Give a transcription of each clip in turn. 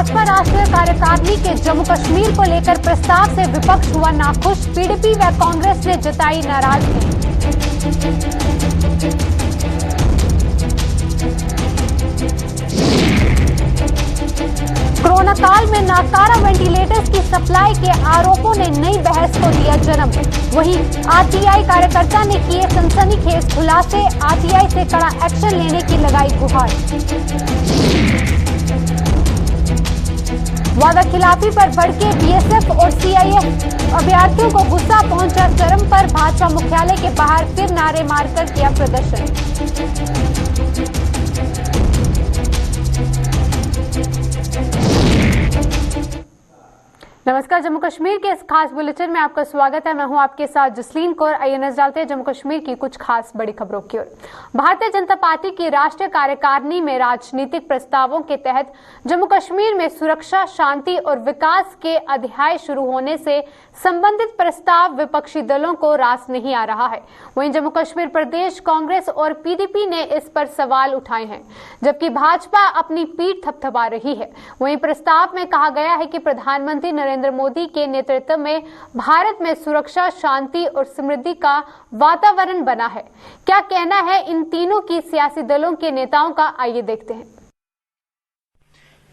भाजपा राष्ट्रीय कार्यकारिणी के जम्मू कश्मीर को लेकर प्रस्ताव से विपक्ष हुआ नाखुश। पीडीपी व कांग्रेस ने जताई नाराजगी। कोरोना काल में नाकारा वेंटिलेटर्स की सप्लाई के आरोपों ने नई बहस को दिया जन्म। वहीं आरटीआई कार्यकर्ता ने किए सनसनीखेज खुलासे। आरटीआई से कड़ा एक्शन लेने की लगाई गुहार। वादा खिलाफी पर भड़के बीएसएफ और सीआईएफ। अभ्यर्थियों को गुस्सा पहुंचा चरम पर। भाजपा मुख्यालय के बाहर फिर नारे मारकर किया प्रदर्शन। नमस्कार, जम्मू कश्मीर के इस खास बुलेटिन में आपका स्वागत है। मैं हूं आपके साथ जसलीन कौर। आइए नजर डालते हैं जम्मू कश्मीर की कुछ खास बड़ी खबरों की ओर। भारतीय जनता पार्टी की राष्ट्रीय कार्यकारिणी में राजनीतिक प्रस्तावों के तहत जम्मू कश्मीर में सुरक्षा, शांति और विकास के अध्याय शुरू होने से संबंधित प्रस्ताव विपक्षी दलों को रास नहीं आ रहा है। वहीं जम्मू कश्मीर प्रदेश कांग्रेस और पीडीपी ने इस पर सवाल उठाए हैं, जबकि भाजपा अपनी पीठ थपथपा रही है। वहीं प्रस्ताव में कहा गया है कि प्रधानमंत्री नरेंद्र मोदी के नेतृत्व में भारत में सुरक्षा, शांति और समृद्धि का वातावरण बना है। क्या कहना है इन तीनों की सियासी दलों के नेताओं का, आइए देखते हैं।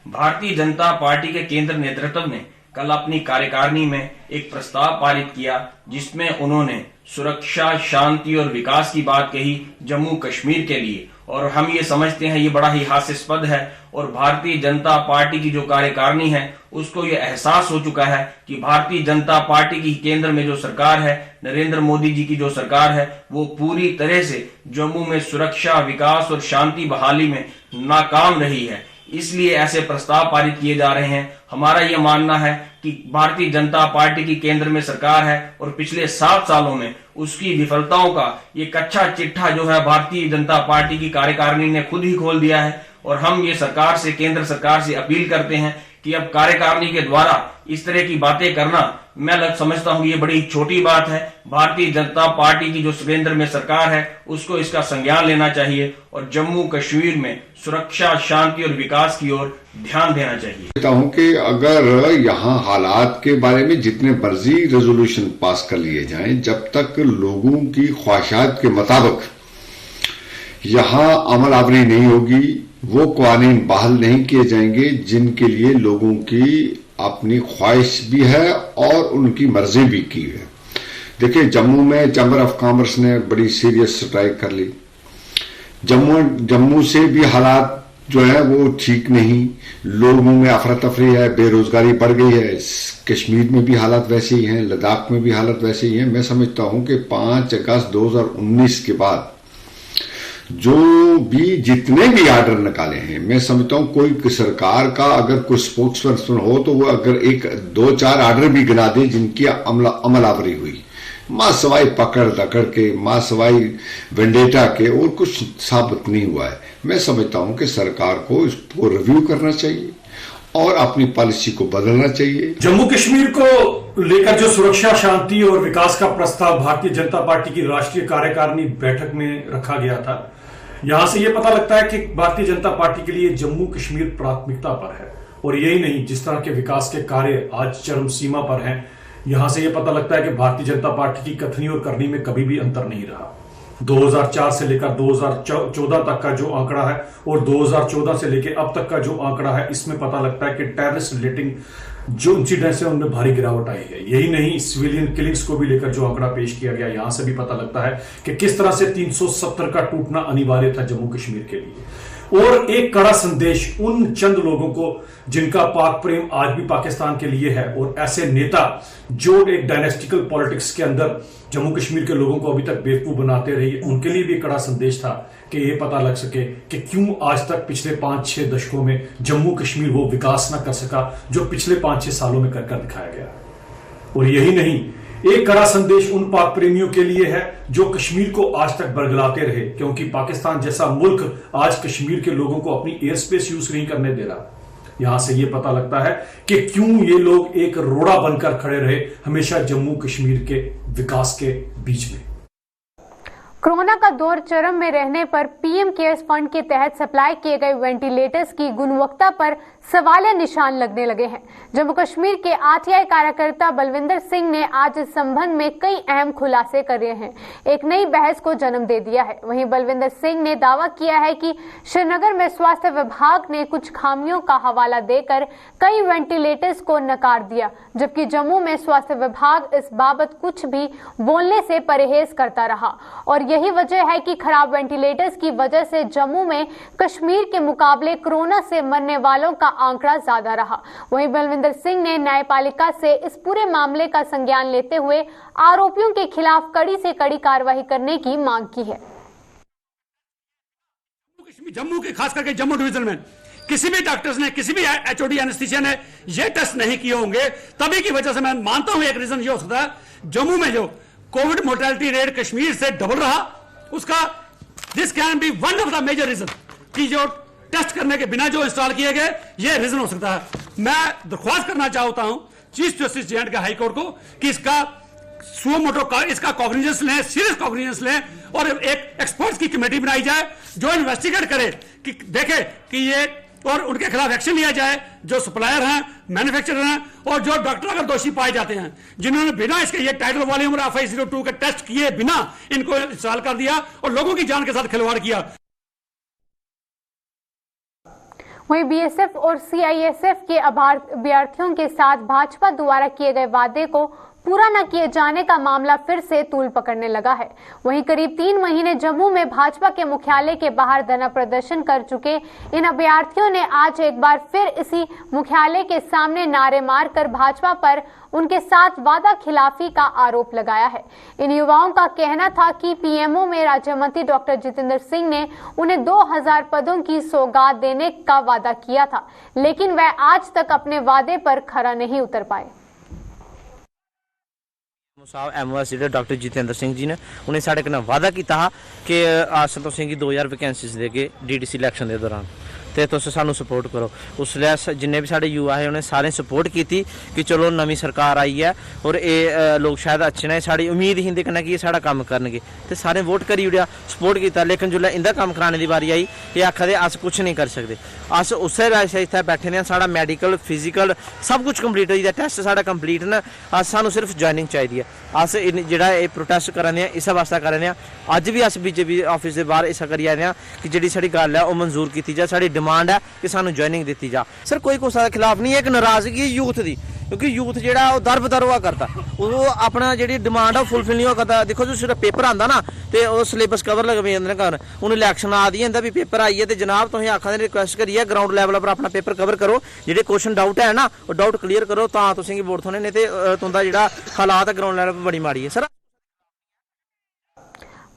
भारतीय जनता पार्टी के केंद्र नेतृत्व ने कल अपनी कार्यकारिणी में एक प्रस्ताव पारित किया, जिसमें उन्होंने सुरक्षा, शांति और विकास की बात कही जम्मू कश्मीर के लिए। और हम ये समझते हैं ये बड़ा ही हास्यास्पद है। और भारतीय जनता पार्टी की जो कार्यकारिणी है उसको ये एहसास हो चुका है कि भारतीय जनता पार्टी की केंद्र में जो सरकार है, नरेंद्र मोदी जी की जो सरकार है, वो पूरी तरह से जम्मू में सुरक्षा, विकास और शांति बहाली में नाकाम रही है। इसलिए ऐसे प्रस्ताव पारित किए जा रहे हैं। हमारा यह मानना है कि भारतीय जनता पार्टी की केंद्र में सरकार है और पिछले 7 सालों में उसकी विफलताओं का ये कच्चा चिट्ठा जो है भारतीय जनता पार्टी की कार्यकारिणी ने खुद ही खोल दिया है। और हम ये सरकार से, केंद्र सरकार से अपील करते हैं कि अब कार्यकारिणी के द्वारा इस तरह की बातें करना, मैं समझता हूं कि ये बड़ी छोटी बात है। भारतीय जनता पार्टी की जो केंद्र में सरकार है उसको इसका संज्ञान लेना चाहिए और जम्मू कश्मीर में सुरक्षा, शांति और विकास की ओर ध्यान देना चाहिए। कहता हूं कि अगर यहाँ हालात के बारे में जितने मर्जी रेजोल्यूशन पास कर लिए जाएं, जब तक लोगों की ख्वाहिशात के मुताबिक यहाँ अमल आवरी नहीं होगी, वो कानून बहाल नहीं किए जाएंगे जिनके लिए लोगों की अपनी ख्वाहिश भी है और उनकी मर्जी भी की है। देखिए, जम्मू में चैम्बर ऑफ कॉमर्स ने बड़ी सीरियस स्ट्राइक कर ली। जम्मू से भी हालात जो है वो ठीक नहीं, लोगों में अफरा तफरी है, बेरोजगारी बढ़ गई है। कश्मीर में भी हालात वैसे ही हैं, लद्दाख में भी हालत वैसे ही है। मैं समझता हूं कि 5 अगस्त 2019 के बाद जो भी जितने भी आर्डर निकाले हैं, मैं समझता हूं कोई सरकार का अगर कोई स्पोक्स पर्सन हो तो वो अगर 1-2-4 आर्डर भी गिना दे जिनकी अमलावरी हुई, मां सवाई पकड़ दकड़ के, मां सवाई वेंडेटा के, और कुछ साबित नहीं हुआ है। मैं समझता हूं कि सरकार को इसको रिव्यू करना चाहिए और अपनी पॉलिसी को बदलना चाहिए। जम्मू कश्मीर को लेकर जो सुरक्षा, शांति और विकास का प्रस्ताव भारतीय जनता पार्टी की राष्ट्रीय कार्यकारिणी बैठक में रखा गया था, यहां से यह पता लगता है कि भारतीय जनता पार्टी के लिए जम्मू कश्मीर प्राथमिकता पर है। और यही नहीं, जिस तरह के विकास के कार्य आज चरम सीमा पर हैं, यहां से यह पता लगता है कि भारतीय जनता पार्टी की कथनी और करनी में कभी भी अंतर नहीं रहा। 2004 से लेकर 2014 तक का जो आंकड़ा है और 2014 से लेकर अब तक का जो आंकड़ा है, इसमें पता लगता है कि टेररिस्ट रिलेटिंग जो इंसिडेंट्स है उनमें भारी गिरावट आई है। यही नहीं, सिविलियन किलिंग्स को भी लेकर जो आंकड़ा पेश किया गया, यहां से भी पता लगता है कि किस तरह से 370 का टूटना अनिवार्य था जम्मू कश्मीर के लिए। और एक कड़ा संदेश उन चंद लोगों को जिनका पाक प्रेम आज भी पाकिस्तान के लिए है, और ऐसे नेता जो एक डायनेस्टिकल पॉलिटिक्स के अंदर जम्मू कश्मीर के लोगों को अभी तक बेवकूफ बनाते रहे, उनके लिए भी कड़ा संदेश था कि ये पता लग सके कि क्यों आज तक पिछले 5-6 दशकों में जम्मू कश्मीर वो विकास न कर सका जो पिछले 5-6 सालों में कर दिखाया गया। और यही नहीं, एक कड़ा संदेश उन पाक प्रेमियों के लिए है जो कश्मीर को आज तक बरगलाते रहे, क्योंकि पाकिस्तान जैसा मुल्क आज कश्मीर के लोगों को अपनी एयर स्पेस यूज नहीं करने दे रहा। यहां से यह पता लगता है कि क्यों ये लोग एक रोड़ा बनकर खड़े रहे हमेशा जम्मू कश्मीर के विकास के बीच में। कोरोना का दौर चरम में रहने पर पीएम केयर्स फंड के तहत सप्लाई किए गए वेंटिलेटर्स की गुणवत्ता पर सवालिया निशान लगने लगे हैं। जम्मू कश्मीर के आरटीआई कार्यकर्ता बलविंदर सिंह ने आज इस संबंध में कई अहम खुलासे करे हैं, एक नई बहस को जन्म दे दिया है। वहीं बलविंदर सिंह ने दावा किया है कि श्रीनगर में स्वास्थ्य विभाग ने कुछ खामियों का हवाला देकर कई वेंटिलेटर्स को नकार दिया, जबकि जम्मू में स्वास्थ्य विभाग इस बाबत कुछ भी बोलने से परहेज करता रहा और यही वजह है कि खराब वेंटिलेटर्स की वजह से जम्मू में कश्मीर के मुकाबले कोरोना से मरने वालों का आंकड़ा ज्यादा रहा। वहीं बलविंदर सिंह ने न्यायपालिका से इस पूरे मामले का संज्ञान लेते हुए आरोपियों के खिलाफ कड़ी से कड़ी कार्रवाई करने की मांग की है। जम्मू के खास करके जम्मू डिवीजन में किसी भी डॉक्टर्स ने, किसी भी एचओडी एनेस्थीसिया ने ये टेस्ट नहीं किए होंगे, तभी की वजह से मैं मानता हूं एक रीजन ये हो सकता है जम्मू में जो कोविड मोर्टेलिटी रेट कश्मीर से डबल रहा, उसका this can be one of the major reason कि जो टेस्ट करने के बिना जो इंस्टॉल किए गए, ये रीजन हो सकता है। मैं दरख्वास्त करना चाहता हूं चीफ जस्टिस जे का हाई कोर्ट को कि इसका सुओ मोटो का इसका कॉग्निजेंस लें, सीरियस कॉग्निजेंस लें और एक एक्सपर्ट्स की कमेटी बनाई जाए जो इन्वेस्टिगेट करे कि देखे कि ये और उनके खिलाफ एक्शन लिया जाए, जो सप्लायर हैं, मैन्युफैक्चरर हैं और जो डॉक्टर अगर दोषी पाए जाते हैं जिन्होंने बिना इसके ये टाइटल वॉल्यूम और FI02 के टेस्ट किए बिना इनको इंस्टॉल कर दिया और लोगों की जान के साथ खिलवाड़ किया। वहीं बीएसएफ और सीआईएसएफ के अभ्यर्थियों के साथ भाजपा द्वारा किए गए वादे को पूरा न किए जाने का मामला फिर से तूल पकड़ने लगा है। वहीं करीब 3 महीने जम्मू में भाजपा के मुख्यालय के बाहर धरना प्रदर्शन कर चुके इन अभ्यर्थियों ने आज एक बार फिर इसी मुख्यालय के सामने नारे मारकर भाजपा पर उनके साथ वादा खिलाफी का आरोप लगाया है। इन युवाओं का कहना था कि पीएमओ में राज्य मंत्री डॉक्टर जितेंद्र सिंह ने उन्हें 2000 पदों की सौगात देने का वादा किया था, लेकिन वह आज तक अपने वादे पर खरा नहीं उतर पाए। साहब एमओएस डॉक्टर जितेंद्र सिंह जी ने उन्हें साढ़े कन्नै वादा किया कि अस तुसें गी 2000 वैकेंसीज देगे डीडीसी इलैक्शन के दौरान, तो तुस सानू सपोर्ट करो। उसलै जिन्ने भी साढ़े युवा है उन्हें सारे सपोर्ट की कि चलो नवी सरकार आई है और ये लोग शायद अच्छे ने, साड़ी उम्मीद ही इंदे कन्नै कि साढ़ा कम्म करनगे, ते सारे वोट करी ओड़ेआ, सपोर्ट किया। लेकिन जिसलै इंदा कम्म कराने की बारी आई ये आखा दे अस कुछ नहीं कर सकते। अस उस्सै वैसे इत्थै बैठे ने, साढ़ा मैडिकल फिजिकल सब कुछ कंप्लीट होई दा, टेस्ट साढ़ा कंप्लीट न, अस सानू सिर्फ ज्वाइनिंग चाहिए है। अस जेह्ड़ा एह् प्रोटेस्ट करा ने इस वास्ते करा ने, अज्ज भी अस बीजेपी ऑफिस के बाहर इस करी आए कि जी साड़ी गल है वह मंजूर की जाए, साड़ी डिमांड है कि सानू ज्वाइनिंग दी जा। सर कोई कुछ के खिलाफ नहीं है, एक नाराजगी है यूथ की, क्योंकि यूथ जो दर बदर हुआ करता, वो अपना जी डिमांड है फुलफिल नहीं हुआ करता। देखो जो सिर्फ पेपर आता ना तो सिलेबस कवर लग पे जाते घर, हूँ इलैक्शन आ दी है भी पेपर आई है तो जनाब तुम आखा दे रिक्वेस्ट करिए ग्राउंड लैवल पर अपना पेपर कवर करो, जो क्वेश्चन डाउट है ना वो डाउट क्लीयर करो, तो तुसेंगी वोट थोने, नहीं तो तुंदा जो हालात है ग्राउंड लैवल पर बड़ी माड़ी है। सर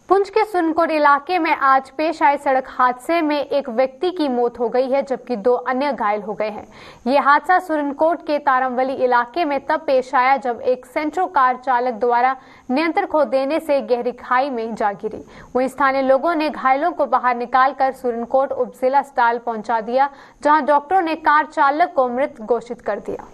पुंछ के सुरनकोट इलाके में आज पेश आए सड़क हादसे में एक व्यक्ति की मौत हो गई है, जबकि 2 अन्य घायल हो गए हैं। ये हादसा सुरनकोट के तारमवली इलाके में तब पेश आया जब एक सेंट्रो कार चालक द्वारा नियंत्रण खो देने से गहरी खाई में जा गिरी। वहीं स्थानीय लोगों ने घायलों को बाहर निकालकर सुरनकोट उप जिला अस्पताल पहुंचा दिया, जहां डॉक्टरों ने कार चालक को मृत घोषित कर दिया।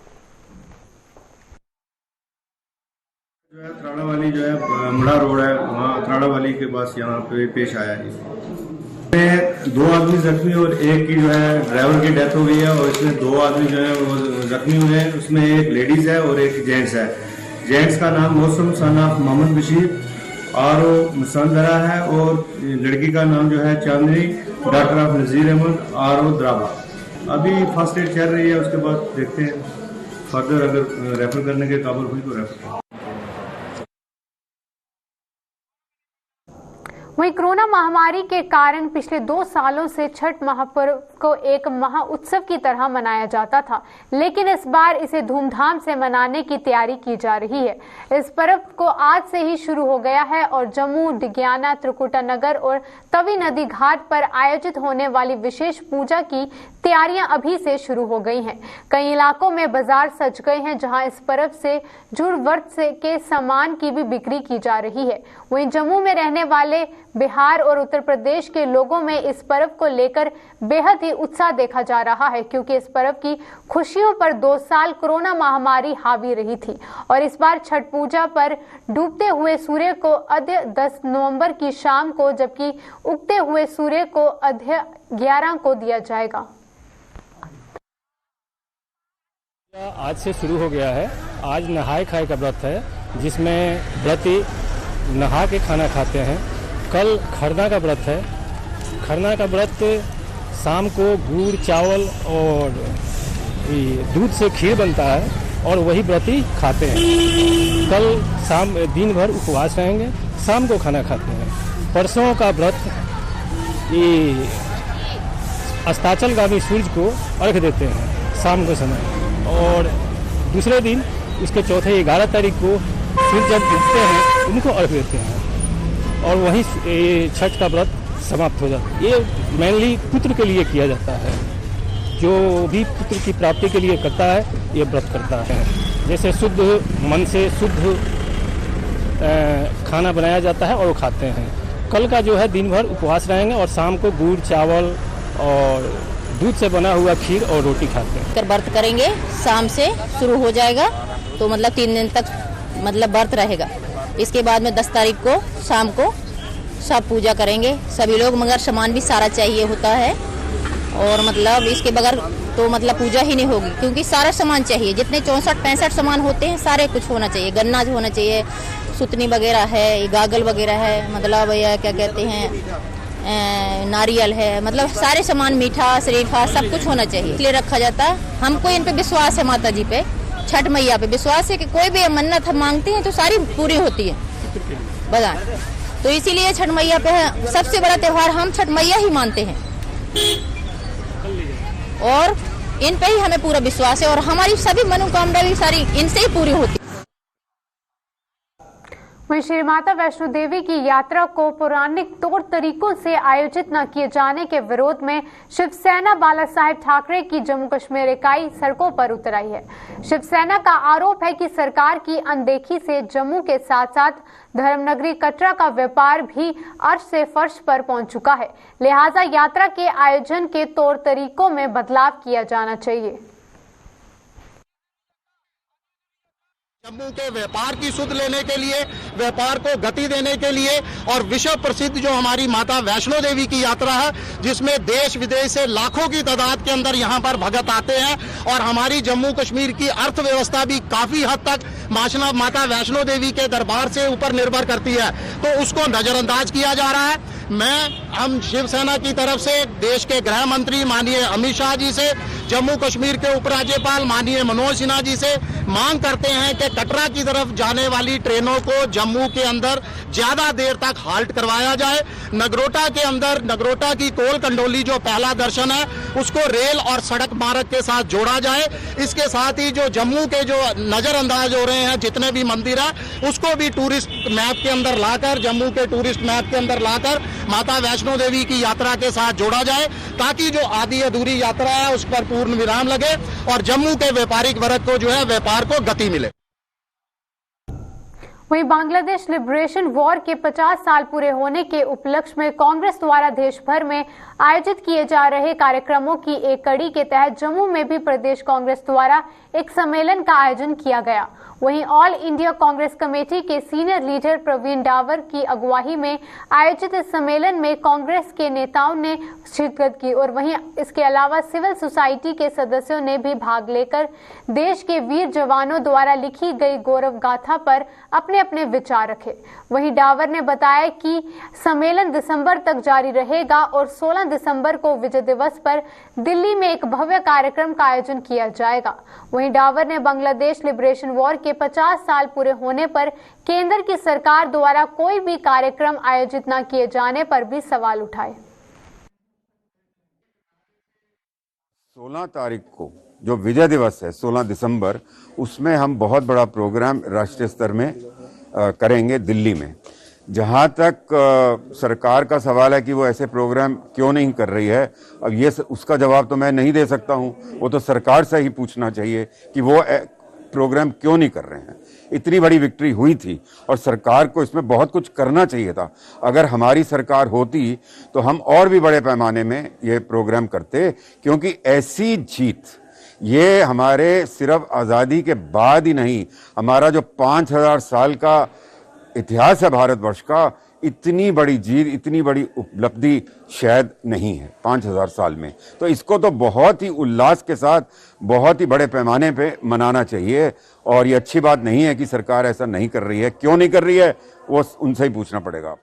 जो है अतराड़ा वाली जो है मुड़ा रोड है, वहाँ अतराड़ा वाली के पास यहाँ पे पेश आया है। इसमें 2 आदमी जख्मी और एक की जो है ड्राइवर की डेथ हो गई है और इसमें 2 आदमी जो है वो जख्मी हुए हैं। उसमें एक लेडीज है और एक जेंट्स है। जेंट्स का नाम मौसम सन ऑफ मोहम्मद बशीर और मुसंदरा है और लड़की का नाम जो है चांदनी डॉक्टर ऑफ नजीर अहमद और द्राबा। अभी फर्स्ट एड चल रही है, उसके बाद देखते हैं फर्दर अगर रेफर करने के काबिल हुई तो रेफर करें। वहीं कोरोना महामारी के कारण पिछले 2 सालों से छठ महापर्व को एक महा उत्सव की तरह मनाया जाता था, लेकिन इस बार इसे धूमधाम से मनाने की तैयारी की जा रही है। इस पर्व को आज से ही शुरू हो गया है और जम्मू, डिग्याना, त्रिकुटा नगर और तवी नदी घाट पर आयोजित होने वाली विशेष पूजा की तैयारियां अभी से शुरू हो गई हैं। कई इलाकों में बाजार सज गए हैं, जहां इस पर्व से जुड़ वर्त के सामान की भी बिक्री की जा रही है। वहीं जम्मू में रहने वाले बिहार और उत्तर प्रदेश के लोगों में इस पर्व को लेकर बेहद ही उत्साह देखा जा रहा है, क्योंकि इस पर्व की खुशियों पर 2 साल कोरोना महामारी हावी रही थी और इस बार छठ पूजा पर डूबते हुए सूर्य को अद्य 10 नवंबर की शाम को, जबकि उगते हुए सूर्य को अद्य 11 को दिया जाएगा। आज से शुरू हो गया है। आज नहाय खाए का व्रत है, जिसमें व्रती नहा के खाना खाते हैं। कल खरना का व्रत है। खरना का व्रत शाम को गुड़ चावल और दूध से खीर बनता है और वही व्रती खाते हैं। कल शाम दिन भर उपवास रहेंगे, शाम को खाना खाते हैं। परसों का व्रत ये अस्ताचलगामी सूर्य को अर्घ देते हैं शाम के समय, और दूसरे दिन उसके चौथे 11 तारीख को सूर्य जब उगते हैं उनको अर्घ देते हैं और वहीं छठ का व्रत समाप्त हो जाता है। ये मेनली पुत्र के लिए किया जाता है। जो भी पुत्र की प्राप्ति के लिए करता है ये व्रत करता है। जैसे शुद्ध मन से शुद्ध खाना बनाया जाता है और वो खाते हैं। कल का जो है दिन भर उपवास रहेंगे और शाम को गुड़ चावल और दूध से बना हुआ खीर और रोटी खाते हैं। व्रत करेंगे, शाम से शुरू हो जाएगा तो मतलब 3 दिन तक मतलब व्रत रहेगा। इसके बाद में 10 तारीख को शाम को सब पूजा करेंगे सभी लोग, मगर सामान भी सारा चाहिए होता है और मतलब इसके बगैर तो मतलब पूजा ही नहीं होगी, क्योंकि सारा सामान चाहिए। जितने 64-65 सामान होते हैं सारे कुछ होना चाहिए। गन्ना होना चाहिए, सुतनी वगैरह है, गागल वगैरह है, मतलब या क्या कहते हैं नारियल है, मतलब सारे सामान मीठा शरीफा सब कुछ होना चाहिए, इसलिए रखा जाता है। हमको इन पे विश्वास है, माता जी पे, छठ मैया पे विश्वास है कि कोई भी मन्नत हम मांगते हैं तो सारी पूरी होती है बताएं। तो इसीलिए छठ मैया पे सबसे बड़ा त्योहार हम छठ मैया ही मानते हैं और इन पे ही हमें पूरा विश्वास है और हमारी सभी मनोकामना भी सारी इनसे ही पूरी होती है। वहीं श्री माता वैष्णो देवी की यात्रा को पौराणिक तौर तरीकों से आयोजित न किए जाने के विरोध में शिवसेना बाला साहेब ठाकरे की जम्मू कश्मीर इकाई सड़कों पर उतर आई है। शिवसेना का आरोप है कि सरकार की अनदेखी से जम्मू के साथ साथ धर्मनगरी कटरा का व्यापार भी अर्श से फर्श पर पहुंच चुका है, लिहाजा यात्रा के आयोजन के तौर तरीकों में बदलाव किया जाना चाहिए। जम्मू के व्यापार की सुध लेने के लिए, व्यापार को गति देने के लिए और विश्व प्रसिद्ध जो हमारी माता वैष्णो देवी की यात्रा है, जिसमें देश विदेश से लाखों की तादाद के अंदर यहां पर भगत आते हैं और हमारी जम्मू कश्मीर की अर्थव्यवस्था भी काफी हद तक माता वैष्णो देवी के दरबार से ऊपर निर्भर करती है, तो उसको नजरअंदाज किया जा रहा है। हम शिवसेना की तरफ से देश के गृह मंत्री माननीय अमित शाह जी से, जम्मू कश्मीर के उपराज्यपाल माननीय मनोज सिन्हा जी से मांग करते हैं कि कटरा की तरफ जाने वाली ट्रेनों को जम्मू के अंदर ज्यादा देर तक हाल्ट करवाया जाए। नगरोटा के अंदर नगरोटा की कोल कंडोली जो पहला दर्शन है उसको रेल और सड़क मार्ग के साथ जोड़ा जाए। इसके साथ ही जो जम्मू के जो नजरअंदाज हो रहे हैं जितने भी मंदिर है उसको भी टूरिस्ट मैप के अंदर लाकर, जम्मू के टूरिस्ट मैप के अंदर लाकर माता वैष्णो देवी की यात्रा के साथ जोड़ा जाए, ताकि जो आधी अधूरी यात्रा है उस पर पूर्ण विराम लगे और जम्मू के व्यापारिक वर्ग को जो है व्यापार को गति मिले। वहीं बांग्लादेश लिबरेशन वॉर के 50 साल पूरे होने के उपलक्ष्य में कांग्रेस द्वारा देश भर में आयोजित किए जा रहे कार्यक्रमों की एक कड़ी के तहत जम्मू में भी प्रदेश कांग्रेस द्वारा एक सम्मेलन का आयोजन किया गया। वहीं ऑल इंडिया कांग्रेस कमेटी के सीनियर लीडर प्रवीण डावर की अगुवाई में आयोजित इस सम्मेलन में कांग्रेस के नेताओं ने शिरकत की और वहीं इसके अलावा सिविल सोसाइटी के सदस्यों ने भी भाग लेकर देश के वीर जवानों द्वारा लिखी गई गौरव गाथा पर अपने अपने विचार रखे। वहीं डावर ने बताया कि सम्मेलन दिसंबर तक जारी रहेगा और 16 दिसंबर को विजय दिवस पर दिल्ली में एक भव्य कार्यक्रम का आयोजन किया जाएगा। वहीं डावर ने बांग्लादेश लिबरेशन वॉर के 50 साल पूरे होने पर केंद्र की सरकार द्वारा कोई भी कार्यक्रम आयोजित न किए जाने पर भी सवाल उठाए। 16 तारीख को जो विजय दिवस है 16 दिसंबर, उसमें हम बहुत बड़ा प्रोग्राम राष्ट्रीय स्तर में करेंगे दिल्ली में। जहां तक सरकार का सवाल है कि वो ऐसे प्रोग्राम क्यों नहीं कर रही है, अब ये उसका जवाब तो मैं नहीं दे सकता हूं, वो तो सरकार से ही पूछना चाहिए कि वो प्रोग्राम क्यों नहीं कर रहे हैं? इतनी बड़ी विक्ट्री हुई थी और सरकार को इसमें बहुत कुछ करना चाहिए था। अगर हमारी सरकार होती तो हम और भी बड़े पैमाने में ये प्रोग्राम करते, क्योंकि ऐसी जीत ये हमारे सिर्फ आज़ादी के बाद ही नहीं, हमारा जो 5000 साल का इतिहास है भारतवर्ष का, इतनी बड़ी जीत, इतनी बड़ी उपलब्धि शायद नहीं है 5000 साल में। तो इसको तो बहुत ही उल्लास के साथ, बहुत ही बड़े पैमाने पे मनाना चाहिए। और ये अच्छी बात नहीं है कि सरकार ऐसा नहीं कर रही है। क्यों नहीं कर रही है वो उनसे ही पूछना पड़ेगा।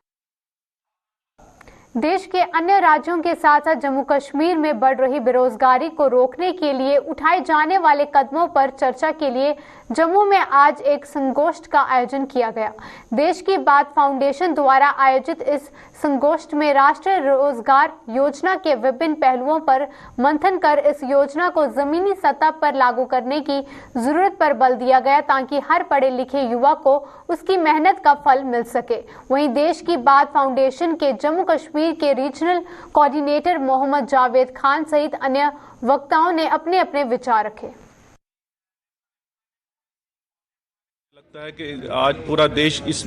देश के अन्य राज्यों के साथ साथ जम्मू कश्मीर में बढ़ रही बेरोजगारी को रोकने के लिए उठाए जाने वाले कदमों पर चर्चा के लिए जम्मू में आज एक संगोष्ठ का आयोजन किया गया। देश की बात फाउंडेशन द्वारा आयोजित इस संगोष्ठ में राष्ट्रीय रोजगार योजना के विभिन्न पहलुओं पर मंथन कर इस योजना को जमीनी सतह पर लागू करने की जरूरत पर बल दिया गया, ताकि हर पढ़े लिखे युवा को उसकी मेहनत का फल मिल सके। वहीं देश की बात फाउंडेशन के जम्मू कश्मीर के रीजनल कोऑर्डिनेटर मोहम्मद जावेद खान सहित अन्य वक्ताओं ने अपने अपने विचार रखे। लगता है कि आज पूरा देश इस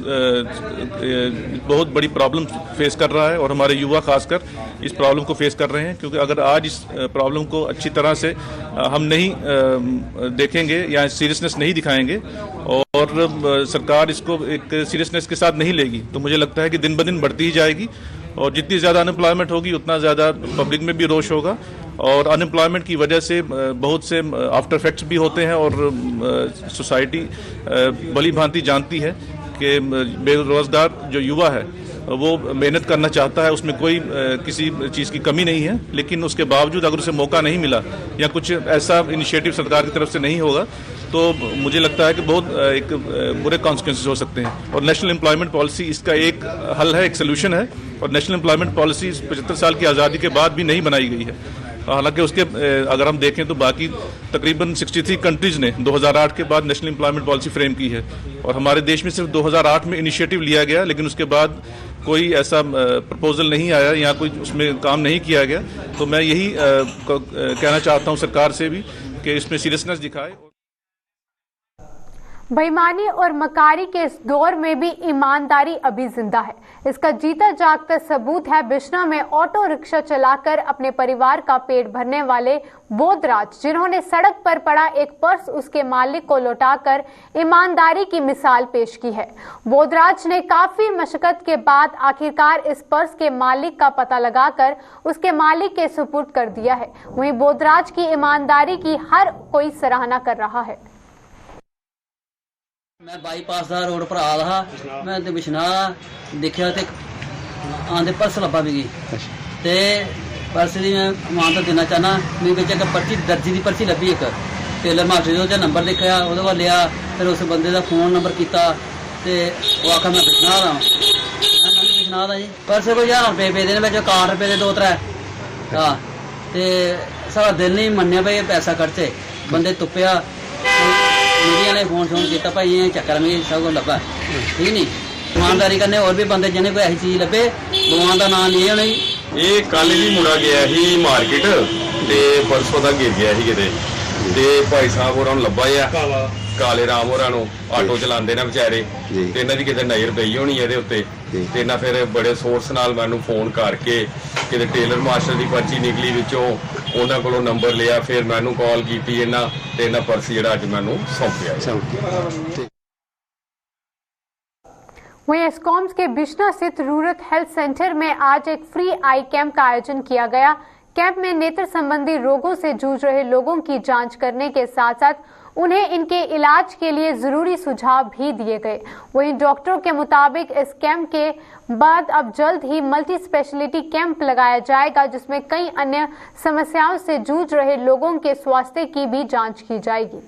बहुत बड़ी प्रॉब्लम फेस कर रहा है और हमारे युवा खासकर इस प्रॉब्लम को फेस कर रहे हैं, क्योंकि अगर आज इस प्रॉब्लम को अच्छी तरह से हम नहीं देखेंगे या सीरियसनेस नहीं दिखाएंगे और सरकार इसको एक सीरियसनेस के साथ नहीं लेगी, तो मुझे लगता है कि दिन ब दिन बढ़ती ही जाएगी और जितनी ज़्यादा अनएम्प्लॉयमेंट होगी उतना ज़्यादा पब्लिक में भी रोष होगा और अनएम्प्लॉयमेंट की वजह से बहुत से आफ्टर इफेक्ट्स भी होते हैं और सोसाइटी भली भांति जानती है कि बेरोजगार जो युवा है वो मेहनत करना चाहता है, उसमें कोई किसी चीज़ की कमी नहीं है, लेकिन उसके बावजूद अगर उसे मौका नहीं मिला या कुछ ऐसा इनिशिएटिव सरकार की तरफ से नहीं होगा तो मुझे लगता है कि बहुत एक बुरे कॉन्सिक्वेंसेस हो सकते हैं। और नेशनल एम्प्लॉयमेंट पॉलिसी इसका एक हल है, एक सोल्यूशन है और नेशनल एम्प्लॉयमेंट पॉलिसी 75 साल की आज़ादी के बाद भी नहीं बनाई गई है। हालांकि उसके अगर हम देखें तो बाकी तकरीबन 63 कंट्रीज़ ने 2008 के बाद नेशनल एम्प्लॉयमेंट पॉलिसी फ्रेम की है और हमारे देश में सिर्फ 2008 में इनिशिएटिव लिया गया, लेकिन उसके बाद कोई ऐसा प्रपोजल नहीं आया या कोई उसमें काम नहीं किया गया। तो मैं यही कहना चाहता हूँ सरकार से भी कि इसमें सीरियसनेस दिखाए। बेईमानी और मकारी के इस दौर में भी ईमानदारी अभी जिंदा है। इसका जीता जागता सबूत है बिश्ना में ऑटो रिक्शा चलाकर अपने परिवार का पेट भरने वाले बोधराज, जिन्होंने सड़क पर पड़ा एक पर्स उसके मालिक को लौटाकर ईमानदारी की मिसाल पेश की है। बोधराज ने काफी मशक्कत के बाद आखिरकार इस पर्स के मालिक का पता लगाकर उसके मालिक के सुपुर्द कर दिया है। वहीं बोधराज की ईमानदारी की हर कोई सराहना कर रहा है। मैं बाईपास ਦਾ रोड पर आ रहा, मैं ਤੇ ਬਿਸ਼ਨਾ ਦੇਖਿਆ ਤੇ ਆਂਦੇ ਪਰਸ ਲੱਭਾ ਵੀ ਤੇ ਪਰਸ ਦੀ ਮੈਂ ਇਮਾਨਤ ਦੇਣਾ ਚਾਹਨਾ। ਮੇਰੇ ਵਿੱਚ ਇੱਕ ਪਰਚੀ ਦਰਜੀ ਦੀ ਪਰਚੀ ਲੱਭੀ, ਇੱਕ ਟੇਲਰ ਮਾਸਟਰ ਦਾ ਉਹਦਾ ਨੰਬਰ ਲਿਖਿਆ, ਉਹਦੇ ਕੋਲ ਲਿਆ, ਫਿਰ ਉਸ ਬੰਦੇ ਦਾ ਫੋਨ ਨੰਬਰ ਕੀਤਾ ਤੇ ਉਹ ਆਖਾ ਮੈਂ ਬਿਸ਼ਨਾ ਦਾ ਮੈਂ ਬਿਸ਼ਨਾ ਦਾ ਜੀ। ਪਰਸ ਕੋਈ 1000 ਰੁਪਏ ਪਏ ਦੇ ਵਿੱਚ 61 ਰੁਪਏ ਦੇ 2-3 ਹਾਂ ਤੇ ਸਾਡਾ ਦਿਲ ਨਹੀਂ ਮੰਨਿਆ ਬਈ ਇਹ ਪੈਸਾ ਖਰਚੇ। ਬੰਦੇ ਤੁੱਪਿਆ मीडिया ने फोन किया भाई ये चक्कर में सब कुछ लभा ठीक नहीं। ईमानदारी करने और भी बंदे जिन्हें कोई ऐसी चीज लभे भगवान का नाम लिया नहीं। ये कल ही मुड़ा गया ही मार्केट ते परसों का गिर गया ही किते ते भाई साहब होरां लभा है काले राम होरां आटो चलाते ने बेचारे ते इन्हां दी किते नज़र पई होनी इहदे उत्ते ते इन्हां फिर बड़े सोर्स नाल मैनूं फोन करके किते टेलर मास्टर की पर्ची निकली विचों उन्हां कोलों नंबर लिया, फिर मैनूं कॉल कीती इन्हां ते इन्हां पर्स जिहड़ा अज मैनूं सौंपिया। वहीं एस्कॉम्स के बिश्ना स्थित रूरल हेल्थ सेंटर में आज एक फ्री आई कैंप का आयोजन किया गया। कैंप में नेत्र संबंधी रोगों से जूझ रहे लोगों की जांच करने के साथ साथ उन्हें इनके इलाज के लिए जरूरी सुझाव भी दिए गए। वहीं डॉक्टरों के मुताबिक इस कैंप के बाद अब जल्द ही मल्टी स्पेशलिटी कैंप लगाया जाएगा, जिसमें कई अन्य समस्याओं से जूझ रहे लोगों के स्वास्थ्य की भी जांच की जाएगी।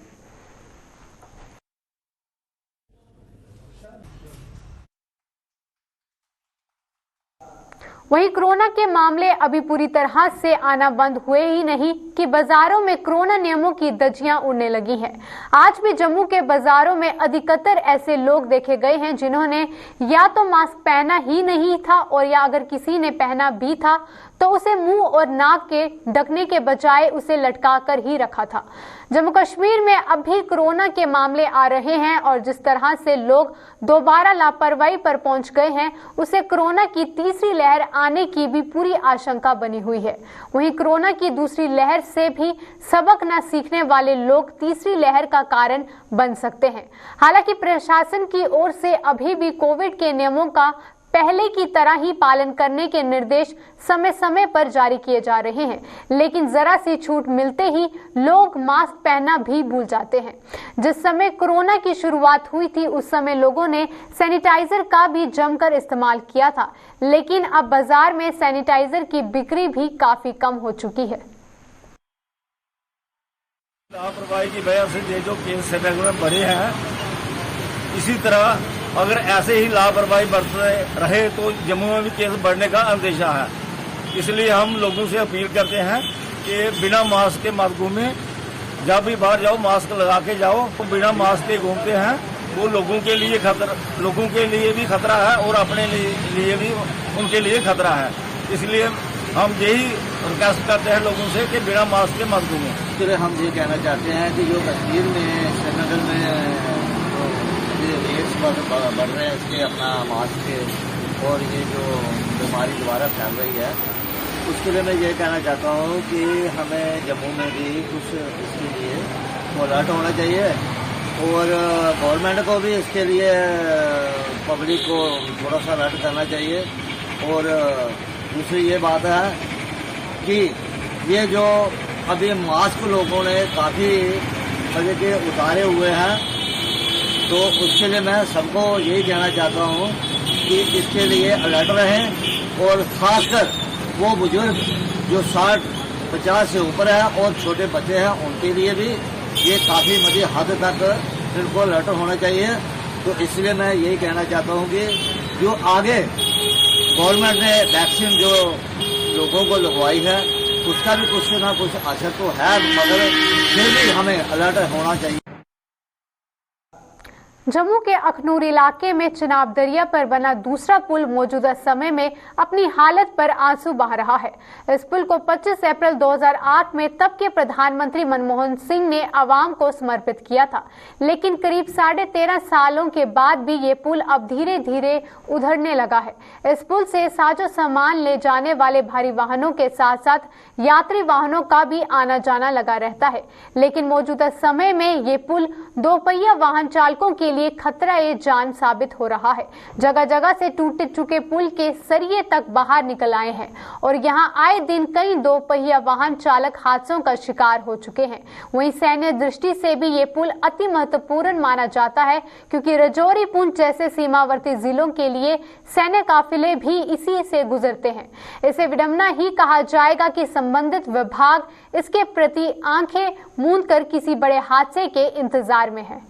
वहीं कोरोना के मामले अभी पूरी तरह से आना बंद हुए ही नहीं कि बाजारों में कोरोना नियमों की धज्जियां उड़ने लगी हैं। आज भी जम्मू के बाजारों में अधिकतर ऐसे लोग देखे गए हैं जिन्होंने या तो मास्क पहना ही नहीं था और या अगर किसी ने पहना भी था तो उसे मुंह और नाक के ढकने के बजाय उसे लटका कर ही रखा था। जम्मू कश्मीर में अब भी कोरोना के मामले आ रहे हैं और जिस तरह से लोग दोबारा लापरवाही पर पहुंच गए हैं, उसे कोरोना की तीसरी लहर आने की भी पूरी आशंका बनी हुई है। वहीं कोरोना की दूसरी लहर से भी सबक न सीखने वाले लोग तीसरी लहर का कारण बन सकते हैं। हालांकि प्रशासन की ओर से अभी भी कोविड के नियमों का पहले की तरह ही पालन करने के निर्देश समय समय पर जारी किए जा रहे हैं, लेकिन जरा सी छूट मिलते ही लोग मास्क पहनना भी भूल जाते हैं। जिस समय कोरोना की शुरुआत हुई थी उस समय लोगों ने सैनिटाइजर का भी जमकर इस्तेमाल किया था, लेकिन अब बाजार में सैनिटाइजर की बिक्री भी काफी कम हो चुकी है। लापरवाही की वजह से ये जो केस श्रीनगर में बढ़े हैं, इसी तरह अगर ऐसे ही लापरवाही बरतते रहे तो जम्मू में भी केस बढ़ने का अंदेशा है। इसलिए हम लोगों से अपील करते हैं कि बिना मास्क के मत घूमें। जब भी बाहर जाओ मास्क लगा के जाओ। तो बिना मास्क के घूमते हैं वो लोगों के लिए भी खतरा है और अपने लिए भी उनके लिए खतरा है। इसलिए हम यही रिक्वेस्ट करते हैं लोगों से कि बिना मास्क के मत घूमें। फिर हम ये कहना चाहते हैं कि जो कश्मीर में श्रीनगर में रेट्स बढ़ रहे हैं इसके अपना मास्क के, और ये जो बीमारी दोबारा फैल रही है, उसके लिए मैं ये कहना चाहता हूँ कि हमें जम्मू में भी कुछ इसके लिए अलर्ट होना चाहिए और गवर्नमेंट को भी इसके लिए पब्लिक को थोड़ा सा अलर्ट करना चाहिए। और दूसरी ये बात है कि ये जो अभी मास्क लोगों ने काफ़ी तरह के उतारे हुए हैं, तो उसके लिए मैं सबको यही कहना चाहता हूँ कि इसके लिए अलर्ट रहें और ख़ासकर वो बुजुर्ग जो 60-50 से ऊपर है और छोटे बच्चे हैं, उनके लिए भी ये काफ़ी बड़ी हद तक इनको अलर्ट होना चाहिए। तो इसलिए मैं यही कहना चाहता हूँ कि जो आगे गवर्नमेंट ने वैक्सीन जो लोगों को लगवाई है उसका भी कुछ ना कुछ असर तो है, मगर फिर भी हमें अलर्ट होना चाहिए। जम्मू के अखनूर इलाके में चिनाब दरिया पर बना दूसरा पुल मौजूदा समय में अपनी हालत पर आंसू बहा रहा है। इस पुल को 25 अप्रैल 2008 में तब के प्रधानमंत्री मनमोहन सिंह ने आवाम को समर्पित किया था, लेकिन करीब 13.5 सालों के बाद भी ये पुल अब धीरे धीरे उधड़ने लगा है। इस पुल से साजो सामान ले जाने वाले भारी वाहनों के साथ साथ यात्री वाहनों का भी आना जाना लगा रहता है, लेकिन मौजूदा समय में ये पुल दोपहिया वाहन चालकों के लिए खतरा ए जान साबित हो रहा है। जगह जगह से टूट चुके पुल के सरिये तक बाहर निकल आए हैं और यहां आए दिन कई दोपहिया वाहन चालक हादसों का शिकार हो चुके हैं। वहीं सैन्य दृष्टि से भी ये पुल अति महत्वपूर्ण माना जाता है, क्योंकि रजौरी पुंछ जैसे सीमावर्ती जिलों के लिए सैन्य काफिले भी इसी से गुजरते हैं। इसे विडंबना ही कहा जाएगा कि संबंधित विभाग इसके प्रति आंखें मूंद कर किसी बड़े हादसे के इंतजार में है।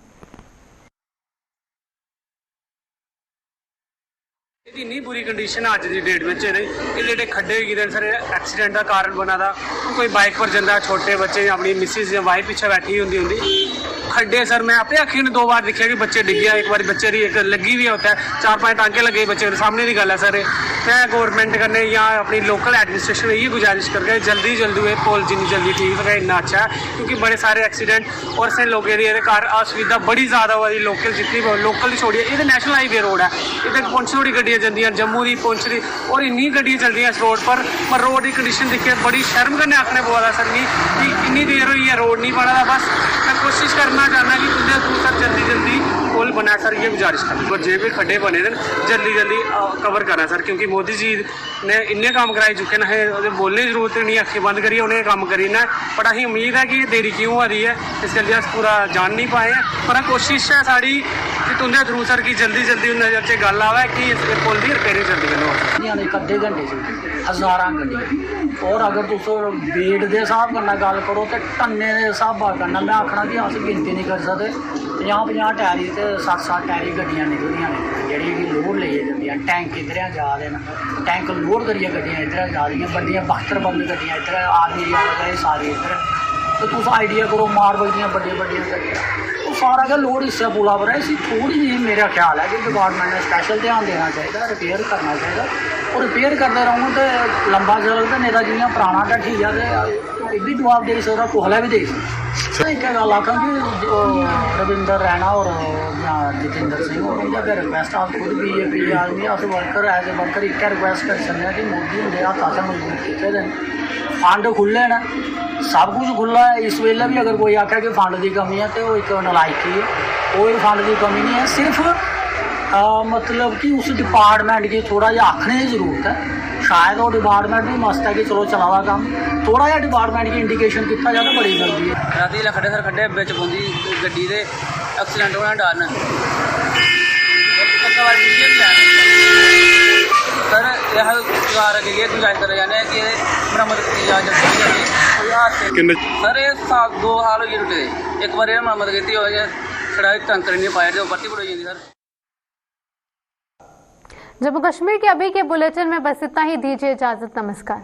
इतनी बुरी कंडीशन आज की डेट में जेडे खड्डे गिरे सर एक्सीडेंट का कारण बना था। कोई बाइक पर जाता, छोटे बच्चे अपनी मिसिज या वाइफ पीछे बैठी होंगी खड्डे सर मैं अपने अखी ने 2 बार देखा कि बच्चे डिग गया। एक बार बच्चे की एक लगी भी होता है, 4-5 टांके लगे बच्चे सामने की गल है। सर मैं गवर्नमेंट करने या अपनी लोकल एडमिनिस्ट्रेशन यही गुजारिश करके जल्दी जल्दी पुल जितनी जल्दी ठीक है इन्ना अच्छा है, क्योंकि बड़े सारे एक्सीडेंट और से लोगों की घर असुविधा बड़ी ज़्यादा हो रही। लोकल जितनी लोकल छोड़िए, ये नेशनल हाईवे रोड है, इधर पुंछ थोड़ी गड्डियाँ जांदियां जम्मू की पुंछ की, और इन्नी गड्डियाँ चलदियां इस रोड पर रोड की कंडीशन देखिए बड़ी शर्म करने आखने पवा सर नहीं कि इन्नी देर हुई है रोड नहीं बना। बस मैं कोशिश करना चाहना कि तुझे सर जल्दी जल्दी पुल बना सर, ये गुजारिश करना जे भी खड्डे बने थे जल्दी जल्दी कवर करना सर, क्योंकि मोदी जी ने इन्ने काम कराई चुके हैं, बोलने की जरूरत नहीं, अखी बंद करिए उन्हें काम करी ना। पर अं उम्मीद है कि देरी क्यों आ रही है इसके लिए अस पूरा जान नहीं पाए हैं, पर कोशिश है साड़ी कि तुंदे थ्रू सर की जल्दी जल्दी नजर से गल आवे कि इस पुल की रिपेयरिंग जल्दी करो। अद्धे घंटे से हज़ारां गड्डियां, और अगर तुम वेट के हिसाब कन्नै गल करो तो टन्ने के हिसाब कन्नै मैं आखना कि अस गिनती नहीं कर सकते। 50-50 टैरी तो 7-7 टैरी गड्डियां निकलदियां ने जेह्ड़ी लोड लेइयै जंदियां। टैंक इद्धर जा रहे हैं, टैंक लोड करियै गड्डियां इद्धर जा रही, बड्डियां 72 बंद गड्डियां इद्धर, आर्मी जा रहे सारे इद्धर। तो तुस आइडिया करो मारबल दियां बड्डियां गड्डियां, सारा का लोड इससे पुला पर है। इसी थोड़ी जी मेरा ख्याल है कि डिपार्टमेंट ने स्पेशल ध्यान देना चाहिए, रिपेयर करना चाहिए। और रिपेयर करते रहूँ तो लंबा चलता, नहीं तो जियां पुराना तो ठीक है ये भी जवाब दे सकता, कोहला भी दे सकता। एक गल आखा कि रविंदर रैना और जितेंद्र सिंह और उनका रिक्वेस्ट आप खुद BJP आदमी अस वर्कर एज ए वर्कर एक रिक्वेस्ट कर सकते हैं कि मोदी होंगे हत्था से मजबूत किए देन, फंड खुले न, सब कुछ खुला है। इस वेले भी अगर कोई आखे कि फंड की कमी है तो वो एक नलायकी है, कोई फंड की कमी नहीं है। सिर्फ मतलब कि उस डिपार्टमेंट की थोड़ा जिहा आखने की जरूरत है। शायद वो डिपार्टमेंट भी मस्त है कि चलो चला हुआ काम, थोड़ा जिहा डिपार्टमेंट की इंडिकेशन किया जाए बड़ी जल्दी है। राती खड्डे सर खड्डे बिच पौंदी गड्डी दे एक्सीडेंट होने का डर न सर। यह सरकार अगे ये गुजारिश कर जाने कि मरम्मत की जाए सर। ये 2 साल हो गए टुटे, एक बार मरम्मत की हो खड़ा टंकर नहीं पाया जो बत्ती बड़ी जाती सर। जम्मू कश्मीर के अभी के बुलेटिन में बस इतना ही, दीजिए इजाजत, नमस्कार।